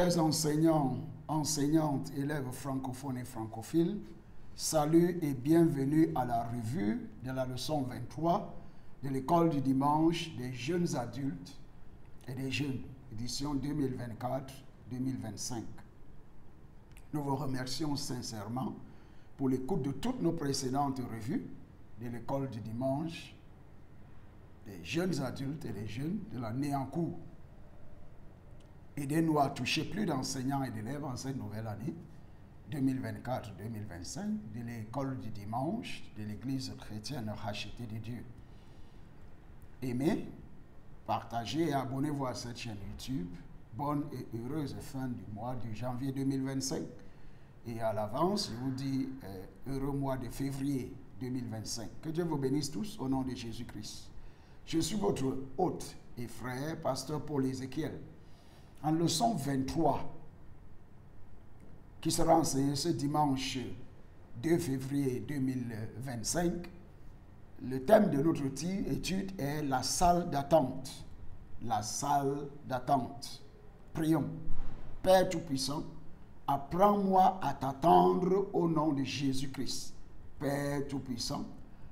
Chers enseignants, enseignantes, élèves francophones et francophiles, salut et bienvenue à la revue de la leçon 23 de l'école du dimanche des jeunes adultes et des jeunes, édition 2024-2025. Nous vous remercions sincèrement pour l'écoute de toutes nos précédentes revues de l'école du dimanche des jeunes adultes et des jeunes de l'année en cours. Aidez-nous à toucher plus d'enseignants et d'élèves en cette nouvelle année 2024-2025 de l'école du dimanche de l'Église chrétienne rachetée de Dieu. Aimez, partagez et abonnez-vous à cette chaîne YouTube. Bonne et heureuse fin du mois de janvier 2025. Et à l'avance, je vous dis heureux mois de février 2025. Que Dieu vous bénisse tous au nom de Jésus-Christ. Je suis votre hôte et frère, pasteur Paul Ézéchiel. En leçon 23, qui sera enseignée ce dimanche 2 février 2025, le thème de notre étude est la salle d'attente. La salle d'attente. Prions. Père Tout-Puissant, apprends-moi à t'attendre au nom de Jésus-Christ. Père Tout-Puissant,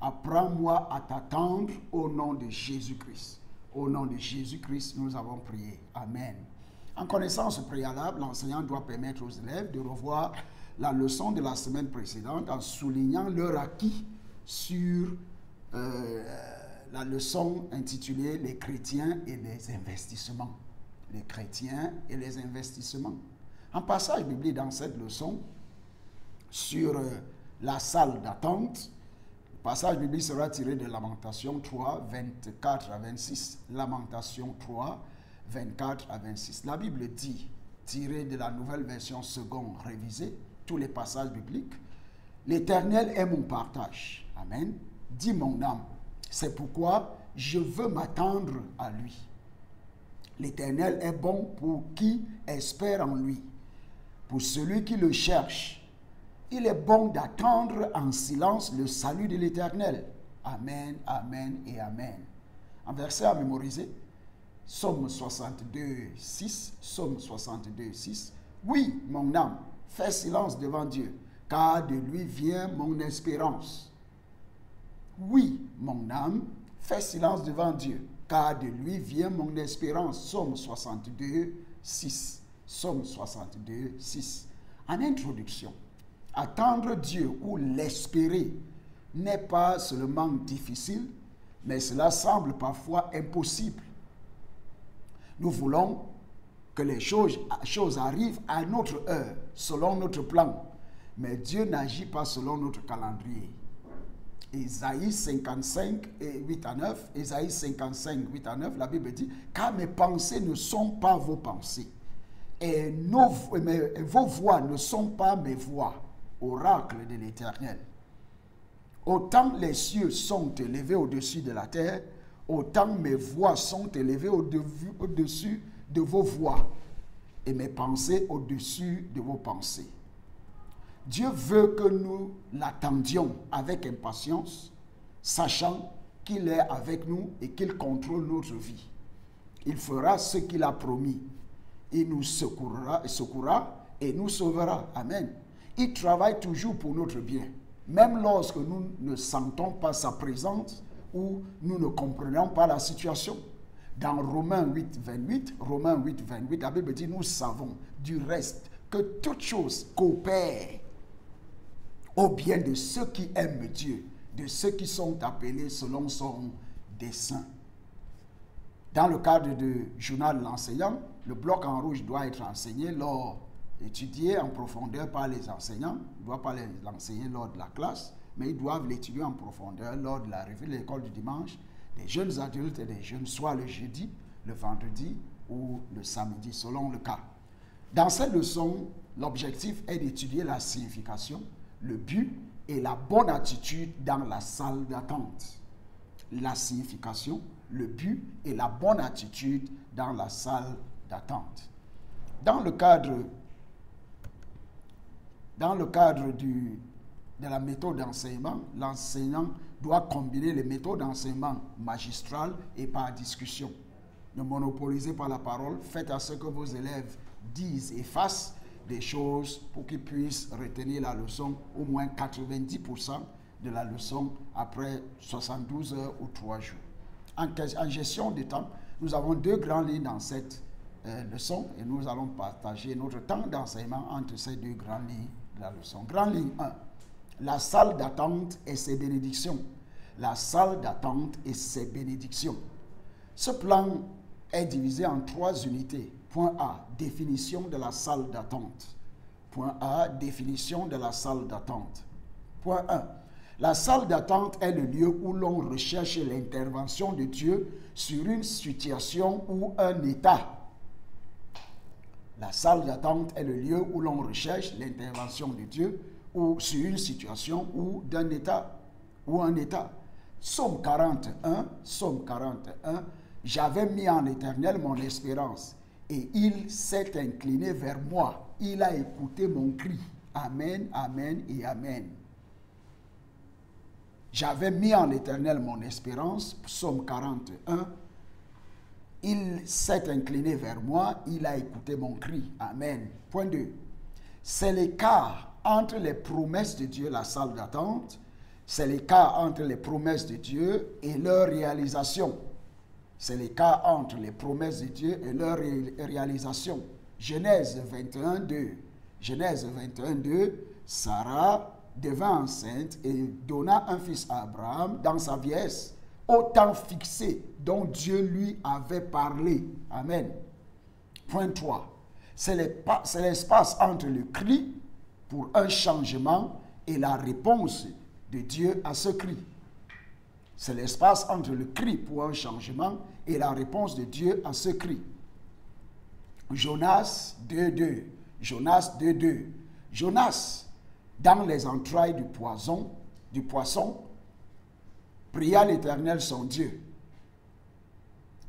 apprends-moi à t'attendre au nom de Jésus-Christ. Au nom de Jésus-Christ, nous avons prié. Amen. En connaissance préalable, l'enseignant doit permettre aux élèves de revoir la leçon de la semaine précédente en soulignant leur acquis sur la leçon intitulée « Les chrétiens et les investissements ». Les chrétiens et les investissements. Un passage biblique dans cette leçon sur la salle d'attente. Le passage biblique sera tiré de Lamentation 3, 24 à 26. Lamentation 3, 24 à 26. La Bible dit, tiré de la nouvelle version seconde révisée, tous les passages bibliques, l'Éternel est mon partage. Amen. Dit mon âme, c'est pourquoi je veux m'attendre à lui. L'Éternel est bon pour qui espère en lui. Pour celui qui le cherche, il est bon d'attendre en silence le salut de l'Éternel. Amen, amen et amen. Un verset à mémoriser. Psaume 62, 6. Psaume 62, 6. Oui, mon âme, fais silence devant Dieu, car de lui vient mon espérance. Oui, mon âme, fais silence devant Dieu, car de lui vient mon espérance. Psaume 62, 6. Psaume 62, 6. En introduction, attendre Dieu ou l'espérer n'est pas seulement difficile, mais cela semble parfois impossible. Nous voulons que les choses arrivent à notre heure, selon notre plan. Mais Dieu n'agit pas selon notre calendrier. Ésaïe 55, 8 à 9, Ésaïe 55, 8 à 9, la Bible dit « Car mes pensées ne sont pas vos pensées, et vos voix ne sont pas mes voix, oracle de l'Éternel. Autant les cieux sont élevés au-dessus de la terre, autant mes voix sont élevées au-dessus de vos voix, et mes pensées au-dessus de vos pensées. » Dieu veut que nous l'attendions avec impatience, sachant qu'il est avec nous et qu'il contrôle notre vie. Il fera ce qu'il a promis. Il nous secourra et nous sauvera. Amen. Il travaille toujours pour notre bien, même lorsque nous ne sentons pas sa présence ou nous ne comprenons pas la situation. Dans Romains 8, 28, la Bible dit, nous savons du reste que toutes choses coopèrent au bien de ceux qui aiment Dieu, de ceux qui sont appelés selon son dessein. Dans le cadre du journal de l'enseignant, le bloc en rouge doit être enseigné étudié en profondeur par les enseignants. Ils ne doivent pas l'enseigner lors de la classe, mais ils doivent l'étudier en profondeur lors de la revue de l'école du dimanche des jeunes adultes et des jeunes, soit le jeudi, le vendredi ou le samedi, selon le cas. Dans cette leçon, l'objectif est d'étudier la signification, le but et la bonne attitude dans la salle d'attente. La signification, le but et la bonne attitude dans la salle d'attente. Dans le cadre de la méthode d'enseignement, l'enseignant doit combiner les méthodes d'enseignement magistrales et par discussion. Ne monopolisez pas la parole, faites à ce que vos élèves disent et fassent des choses pour qu'ils puissent retenir la leçon, au moins 90% de la leçon après 72 heures ou 3 jours. En gestion du temps, nous avons 2 grandes lignes dans cette leçon et nous allons partager notre temps d'enseignement entre ces 2 grandes lignes de la leçon. Grande ligne 1, la salle d'attente et ses bénédictions. La salle d'attente et ses bénédictions. Ce plan est divisé en 3 unités. Point A, définition de la salle d'attente. Point A, définition de la salle d'attente. Point 1. La salle d'attente est le lieu où l'on recherche l'intervention de Dieu sur une situation ou un état. La salle d'attente est le lieu où l'on recherche l'intervention de Dieu ou sur une situation ou d'un état ou un état. Psaume 41, j'avais mis en l'Éternel mon espérance et il s'est incliné vers moi. Il a écouté mon cri. Amen, amen et amen. J'avais mis en l'Éternel mon espérance. Psaume 41. Il s'est incliné vers moi. Il a écouté mon cri. Amen. Point 2. C'est l'écart entre les promesses de Dieu, la salle d'attente. C'est l'écart entre les promesses de Dieu et leur réalisation. C'est l'écart entre les promesses de Dieu et leur réalisation. Genèse 21, 2. Genèse 21, 2. Sarah devint enceinte et donna un fils à Abraham dans sa vieillesse, au temps fixé dont Dieu lui avait parlé. Amen. Point 3. C'est l'espace entre le cri pour un changement et la réponse de Dieu à ce cri. C'est l'espace entre le cri pour un changement et la réponse de Dieu à ce cri. Jonas 2.2. Jonas 2.2. Jonas, dans les entrailles du poisson, pria l'Éternel son Dieu.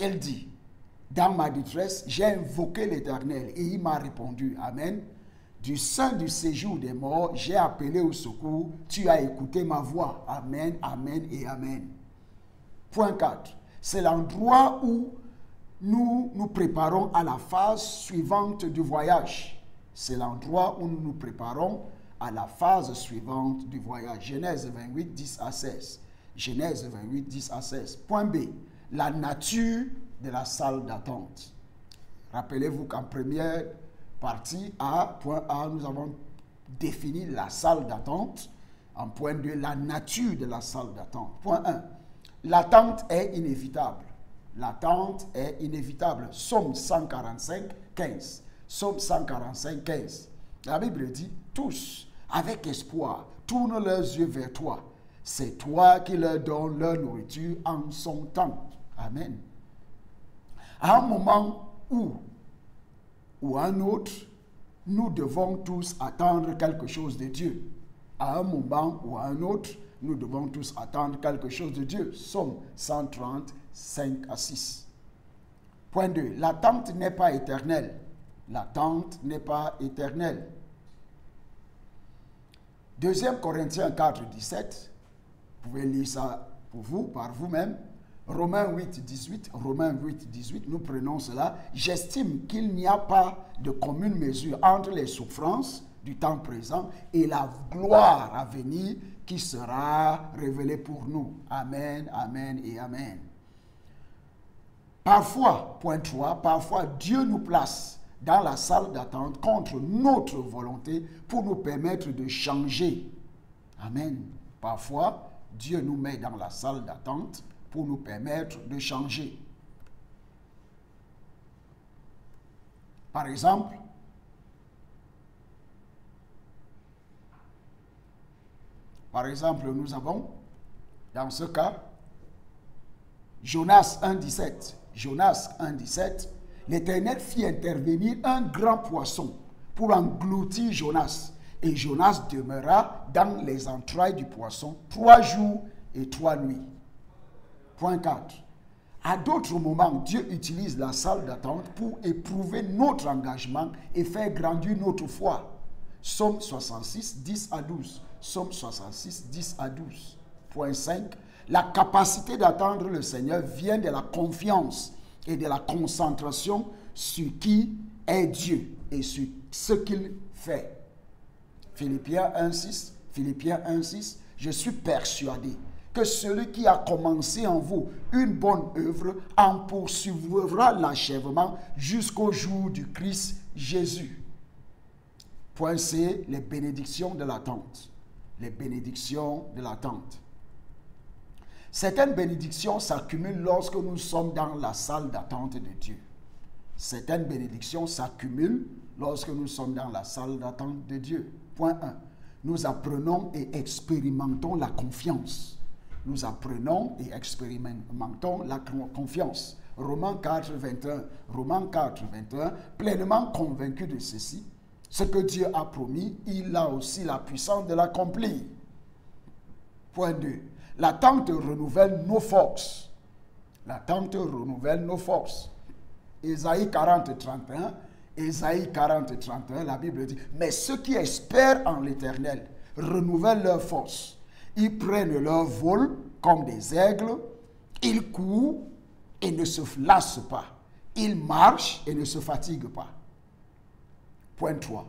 Il dit, dans ma détresse, j'ai invoqué l'Éternel et il m'a répondu. Amen. Du sein du séjour des morts, j'ai appelé au secours, tu as écouté ma voix. Amen, amen et amen. Point 4. C'est l'endroit où nous nous préparons à la phase suivante du voyage. C'est l'endroit où nous nous préparons à la phase suivante du voyage. Genèse 28, 10 à 16. Genèse 28, 10 à 16. Point B. La nature de la salle d'attente. Rappelez-vous qu'en première partie A, point A, nous avons défini la salle d'attente. En point 2, la nature de la salle d'attente. Point 1. L'attente est inévitable. L'attente est inévitable. Psaume 145, 15. Psaume 145, 15. La Bible dit, tous, avec espoir, tournent leurs yeux vers toi. C'est toi qui leur donnes leur nourriture en son temps. Amen. À un moment ou un autre, nous devons tous attendre quelque chose de Dieu. À un moment ou à un autre, nous devons tous attendre quelque chose de Dieu. Psaume 130, 5 à 6. Point 2. L'attente n'est pas éternelle. L'attente n'est pas éternelle. 2 Corinthiens 4, 17. Vous pouvez lire ça pour vous, par vous-même. Romains 8, 18. Romains 8, 18. Nous prenons cela. J'estime qu'il n'y a pas de commune mesure entre les souffrances du temps présent et la gloire à venir qui sera révélée pour nous. Amen, amen et amen. Parfois, point 3, parfois Dieu nous place dans la salle d'attente contre notre volonté pour nous permettre de changer. Amen. Parfois, Dieu nous met dans la salle d'attente pour nous permettre de changer. Par exemple, nous avons, dans ce cas, Jonas 1.17. Jonas 1.17. L'Éternel fit intervenir un grand poisson pour engloutir Jonas. Et Jonas demeura dans les entrailles du poisson 3 jours et 3 nuits. Point 4. À d'autres moments, Dieu utilise la salle d'attente pour éprouver notre engagement et faire grandir notre foi. Psaume 66, 10 à 12. Psaume 66, 10 à 12. Point 5. La capacité d'attendre le Seigneur vient de la confiance et de la concentration sur qui est Dieu et sur ce qu'il fait. Philippiens 1,6, Philippiens 1,6, je suis persuadé que celui qui a commencé en vous une bonne œuvre en poursuivra l'achèvement jusqu'au jour du Christ Jésus. Point C, les bénédictions de l'attente. Les bénédictions de l'attente. Certaines bénédictions s'accumulent lorsque nous sommes dans la salle d'attente de Dieu. Certaines bénédictions s'accumulent lorsque nous sommes dans la salle d'attente de Dieu. Point 1. Nous apprenons et expérimentons la confiance. Nous apprenons et expérimentons la confiance. Romains 4, 21. Romains 4, 21. Pleinement convaincu de ceci, ce que Dieu a promis, il a aussi la puissance de l'accomplir. Point 2. L'attente renouvelle nos forces. L'attente renouvelle nos forces. Ésaïe 40, 31. Ésaïe 40, 31, la Bible dit, mais ceux qui espèrent en l'Éternel renouvellent leurs forces. Ils prennent leur vol comme des aigles, ils courent et ne se lassent pas. Ils marchent et ne se fatiguent pas. Point 3.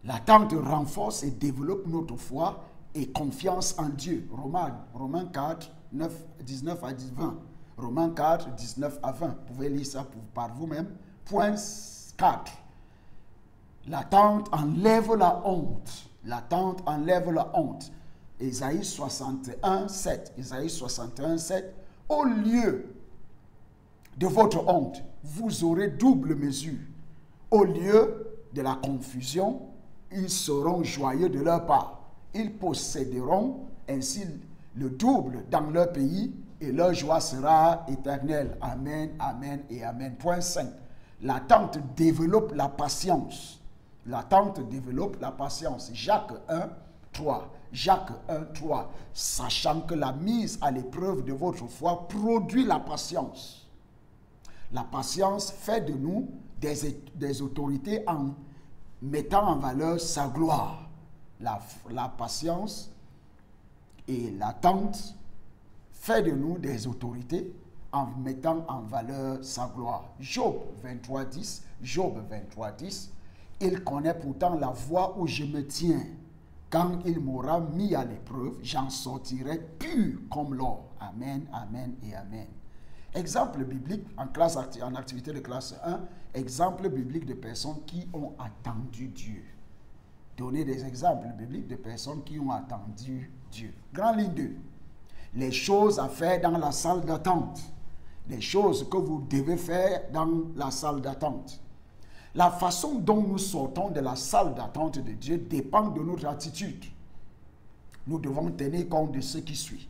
L'attente renforce et développe notre foi et confiance en Dieu. Romains 4, 19 à 20. Romains 4, 19 à 20. Vous pouvez lire ça par vous-même. Point 4. L'attente enlève la honte. L'attente enlève la honte. Ésaïe 61, 7. Ésaïe 61, 7. Au lieu de votre honte, vous aurez double mesure. Au lieu de la confusion, ils seront joyeux de leur part. Ils posséderont ainsi le double dans leur pays et leur joie sera éternelle. Amen, amen et amen. Point 5. L'attente développe la patience. L'attente développe la patience. Jacques 1, 3. Jacques 1, 3. Sachant que la mise à l'épreuve de votre foi produit la patience. La patience fait de nous des autorités en mettant en valeur sa gloire. La patience et l'attente fait de nous des autorités en mettant en valeur sa gloire. Job 23, 10. Job 23, 10. Il connaît pourtant la voie où je me tiens. Quand il m'aura mis à l'épreuve, j'en sortirai pur comme l'or. Amen, amen et amen. Exemple biblique en activité de classe 1. Exemple biblique de personnes qui ont attendu Dieu. Donnez des exemples bibliques de personnes qui ont attendu Dieu. Grande ligne 2. Les choses à faire dans la salle d'attente. Les choses que vous devez faire dans la salle d'attente. La façon dont nous sortons de la salle d'attente de Dieu dépend de notre attitude. Nous devons tenir compte de ce qui suit.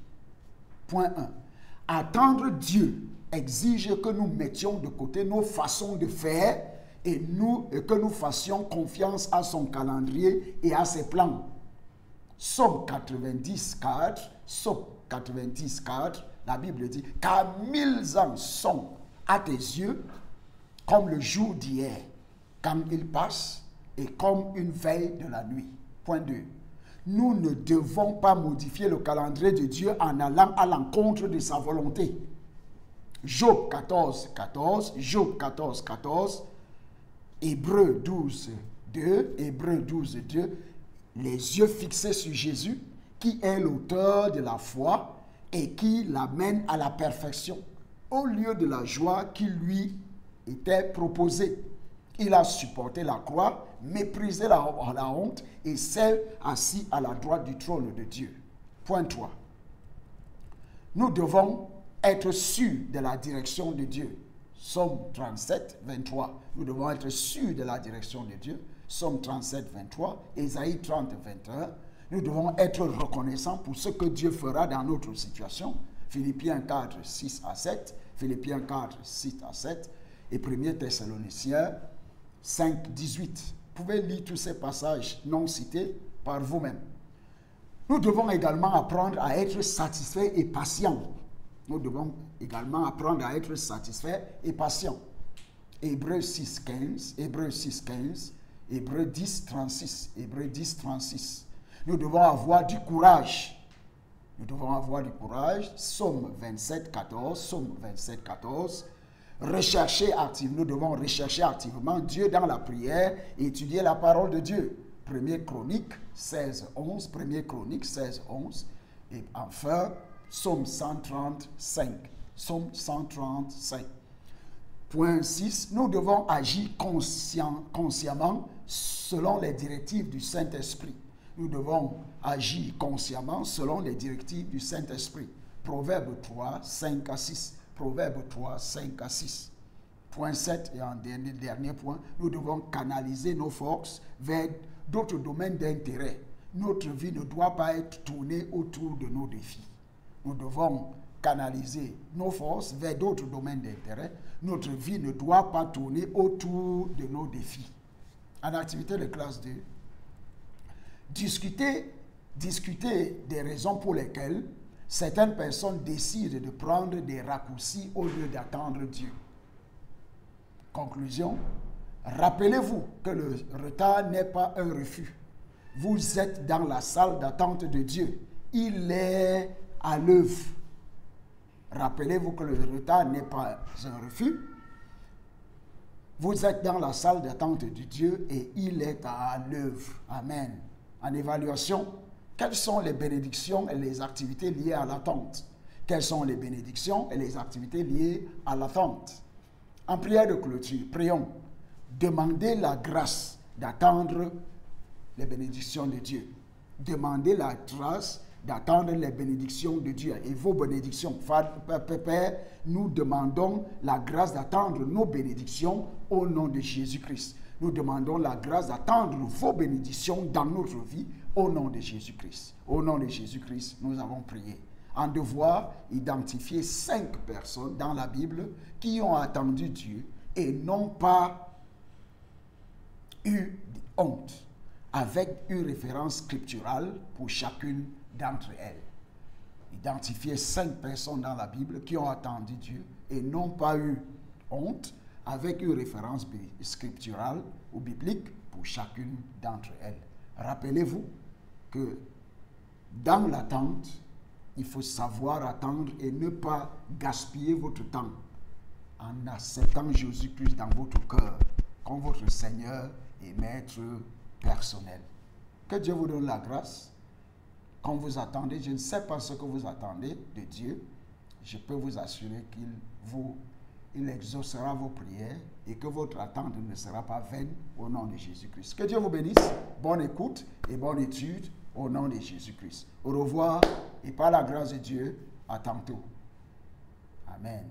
Point 1. Attendre Dieu exige que nous mettions de côté nos façons de faire et que nous fassions confiance à son calendrier et à ses plans. Somme 90, 4, Somme 90, 4, la Bible dit, car 1000 ans sont à tes yeux comme le jour d'hier, quand il passe, et comme une veille de la nuit. Point 2. Nous ne devons pas modifier le calendrier de Dieu en allant à l'encontre de sa volonté. Job 14, 14, Job 14, 14, Hébreux 12, 2, Hébreux 12, 2, les yeux fixés sur Jésus, qui est l'auteur de la foi et qui l'amène à la perfection, au lieu de la joie qui lui était proposée. Il a supporté la croix, méprisé la honte et s'est assis à la droite du trône de Dieu. Point 3. Nous devons être sûrs de la direction de Dieu. Somme 37, 23. Nous devons être sûrs de la direction de Dieu. Somme 37, 23. Ésaïe 30, 21. Nous devons être reconnaissants pour ce que Dieu fera dans notre situation. Philippiens 4, 6 à 7. Philippiens 4, 6 à 7. Et 1 Thessaloniciens 5, 18. Vous pouvez lire tous ces passages non cités par vous-même. Nous devons également apprendre à être satisfaits et patients. Nous devons également apprendre à être satisfaits et patients. Hébreux 6, 15, Hébreux 6, 15, Hébreux 10, 36, Hébreux 10, 36. Nous devons avoir du courage. Nous devons avoir du courage. Somme 27, 14, Somme 27, 14. rechercher activement, nous devons rechercher activement Dieu dans la prière et étudier la parole de Dieu. 1er Chronique 16, 11, 1er Chronique 16, 11. Et enfin, Psaume 135. Psaume 135. Point 6. Nous devons agir consciemment selon les directives du Saint-Esprit. Nous devons agir consciemment selon les directives du Saint-Esprit. Proverbe 3, 5 à 6. Proverbe 3, 5 à 6. Point 7, et en dernier point, nous devons canaliser nos forces vers d'autres domaines d'intérêt. Notre vie ne doit pas être tournée autour de nos défis. Nous devons canaliser nos forces vers d'autres domaines d'intérêt. Notre vie ne doit pas tourner autour de nos défis. En activité de classe 2, discuter des raisons pour lesquelles certaines personnes décident de prendre des raccourcis au lieu d'attendre Dieu. Conclusion, rappelez-vous que le retard n'est pas un refus. Vous êtes dans la salle d'attente de Dieu. Il est à l'œuvre. Rappelez-vous que le retard n'est pas un refus. Vous êtes dans la salle d'attente de Dieu et il est à l'œuvre. Amen. En évaluation, quelles sont les bénédictions et les activités liées à l'attente? Quelles sont les bénédictions et les activités liées à l'attente? En prière de clôture, prions. Demandez la grâce d'attendre les bénédictions de Dieu. Demandez la grâce d'attendre les bénédictions de Dieu et vos bénédictions. Père, nous demandons la grâce d'attendre nos bénédictions au nom de Jésus-Christ. Nous demandons la grâce d'attendre vos bénédictions dans notre vie au nom de Jésus-Christ. Au nom de Jésus-Christ, nous avons prié. En devoir identifier 5 personnes dans la Bible qui ont attendu Dieu et n'ont pas eu honte, avec une référence scripturale pour chacune d'entre elles. Identifier 5 personnes dans la Bible qui ont attendu Dieu et n'ont pas eu honte, avec une référence scripturale ou biblique pour chacune d'entre elles. Rappelez-vous que dans l'attente, il faut savoir attendre et ne pas gaspiller votre temps en acceptant Jésus-Christ dans votre cœur comme votre Seigneur et Maître personnel. Que Dieu vous donne la grâce. Quand vous attendez, je ne sais pas ce que vous attendez de Dieu, je peux vous assurer qu'il exaucera vos prières et que votre attente ne sera pas vaine au nom de Jésus-Christ. Que Dieu vous bénisse. Bonne écoute et bonne étude au nom de Jésus-Christ. Au revoir et par la grâce de Dieu, à tantôt. Amen.